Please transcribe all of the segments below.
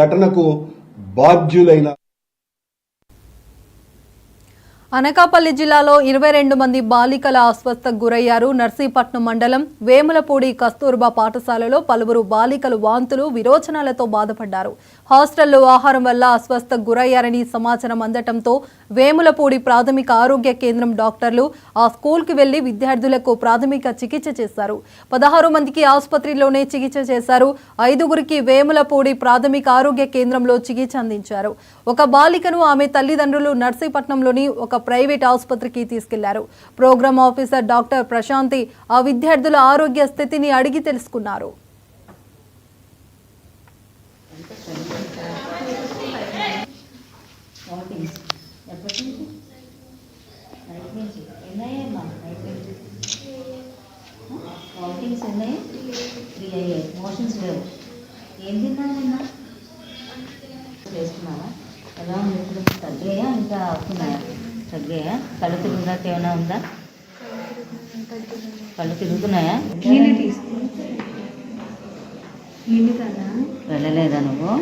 ఘటనకు బాధ్యులైన అనకాపల్లి జిల్లాలో 22 మంది బాలికల అస్వస్థతకు గురయ్యారు. నర్సీపట్నం మండలం వేములపూడి కస్తూర్బా పాఠశాలలో పలువురు బాలికలు వాంతులు విరోచనాలతో బాధపడ్డారు. హాస్టల్లో ఆహారం వల్ల అస్వస్థతకు గురయ్యారని సమాచారం అందటంతో వేములపూడి ప్రాథమిక ఆరోగ్య కేంద్రం డాక్టర్లు ఆ స్కూల్కి వెళ్లి విద్యార్థులకు ప్రాథమిక చికిత్స చేశారు. 16 మందికి ఆసుపత్రిలోనే చికిత్స చేశారు. 5గురికి వేములపూడి ప్రాథమిక ఆరోగ్య కేంద్రంలో చికిత్స అందించారు. ఒక బాలికను ఆమె తల్లిదండ్రులు నర్సీపట్నంలోని ఒక ప్రైవేట్ ఆసుపత్రికి తీసుకెళ్లారు. ప్రోగ్రామ్ ఆఫీసర్ డాక్టర్ ప్రశాంతి ఆ విద్యార్థుల ఆరోగ్య స్థితిని అడిగి తెలుసుకున్నారు. ఎలా ఉంది? ఇప్పుడు తగ్గాయా ఇంకా అవుతున్నాయా? తగ్గాయా? కళ్ళు తిరుగుదాక ఏమైనా ఉందా? కళ్ళు తిరుగుతున్నాయా? వెళ్ళలేదా నువ్వు?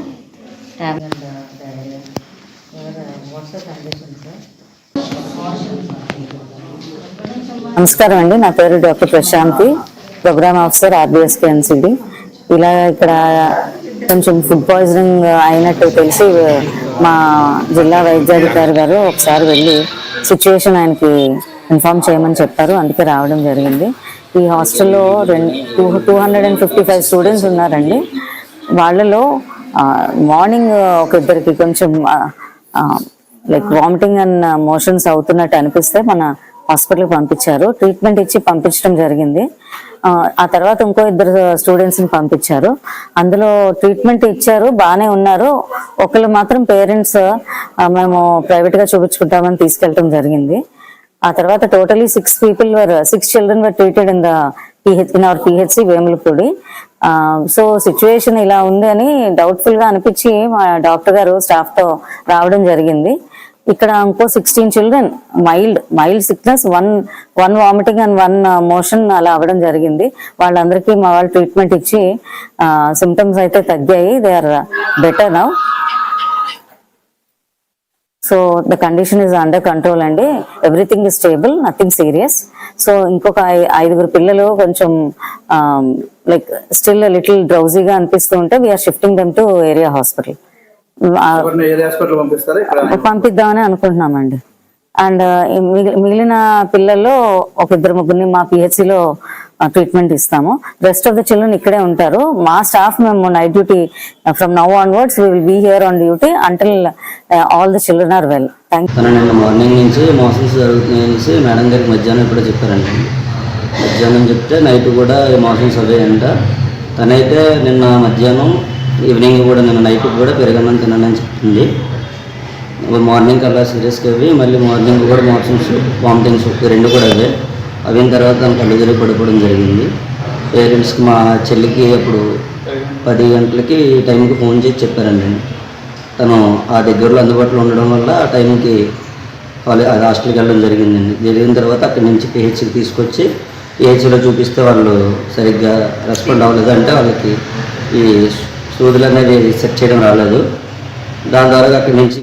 నమస్కారం అండి, నా పేరు doctor Prashanthi, program officer RBSKNCD. ఇలా ఇక్కడ కొంచెం ఫుడ్ పాయిజనింగ్ అయినట్టు తెలిసి మా జిల్లా వైద్యాధికారి గారు ఒకసారి వెళ్ళి సిచ్యువేషన్ ఆయనకి ఇన్ఫార్మ్ చేయమని చెప్పారు. అందుకే రావడం జరిగింది. ఈ హాస్టల్లో 255 స్టూడెంట్స్ ఉన్నారండి. వాళ్ళలో మార్నింగ్ ఒక ఇద్దరికి కొంచెం లైక్ వామిటింగ్ అండ్ మోషన్స్ అవుతున్నట్టు అనిపిస్తే మన హాస్పిటల్కి పంపించారు. ట్రీట్మెంట్ ఇచ్చి పంపించడం జరిగింది. ఆ తర్వాత ఇంకో 2 స్టూడెంట్స్ని పంపించారు. అందులో ట్రీట్మెంట్ ఇచ్చారు, బాగానే ఉన్నారు. ఒకళ్ళు మాత్రం పేరెంట్స్ మేము ప్రైవేట్గా చూపించుకుంటామని తీసుకెళ్ళటం జరిగింది. ఆ తర్వాత totally 6 children were treated in our PHC Vemulapudi. So situation ఇలా ఉంది అని డౌట్ఫుల్ గా అనిపించి మా డాక్టర్ గారు స్టాఫ్ తో రావడం జరిగింది. ఇక్కడ ఇంకో 16 children mild sickness, one vomiting and 1 motion అలా అవ్వడం జరిగింది. వాళ్ళందరికీ మా వాళ్ళు ట్రీట్మెంట్ ఇచ్చి సిమ్టమ్స్ అయితే తగ్గాయి. They are better now. So the condition is under control అండి. Everything is stable, nothing serious. So ఇంకొక 5 పిల్లలు కొంచెం లైక్ స్టిల్ లిటిల్ డ్రౌజీగా అనిపిస్తూ ఉంటే we're shifting them to area hospital. పంపిద్దామని అనుకుంటున్నామండి. అండ్ మిగిలిన పిల్లల్లో ఒక 2-3 మా PHCలో ట్రీట్మెంట్ ఇస్తాము. రెస్ట్ ఆఫ్ ద చిల్డ్రన్ ఇక్కడే ఉంటారు. మా స్టాఫ్ మేము night duty from now onwards we will be here on duty until all the children are well. నిన్న మార్నింగ్ నుంచి మోషన్స్ జరుగుతున్నాయనేసి మేడం గారికి మధ్యాహ్నం ఇప్పుడు చెప్పారండి. మధ్యాహ్నం చెప్తే నైట్ కూడా మోషన్స్ అయ్యాయంట. తనైతే నిన్న మధ్యాహ్నం ఈవినింగ్ కూడా నిన్న నైట్ కూడా పెరగన్నం తినని చెప్తుంది. మార్నింగ్ అలా సీరియస్గా అవి మళ్ళీ మార్నింగ్ కూడా మోషన్స్ వామిటింగ్స్ 2 కూడా అవే. అయిన తర్వాత తను కళ్ళు తిరిగి పడిపోవడం జరిగింది. పేరెంట్స్కి మా చెల్లికి అప్పుడు 10 గంటలకి టైంకి ఫోన్ చేసి చెప్పారండి. తను ఆ దగ్గరలో అందుబాటులో ఉండడం వల్ల ఆ టైంకి హాస్టల్కి వెళ్ళడం జరిగిందండి. జరిగిన తర్వాత అక్కడి నుంచి PHCకి తీసుకొచ్చి PHCలో చూపిస్తే వాళ్ళు సరిగ్గా రెస్పాండ్ అవ్వలేదు. అంటే వాళ్ళకి ఈ సూదులు అనేది సెట్ చేయడం రాలేదు. దాని ద్వారా అక్కడి నుంచి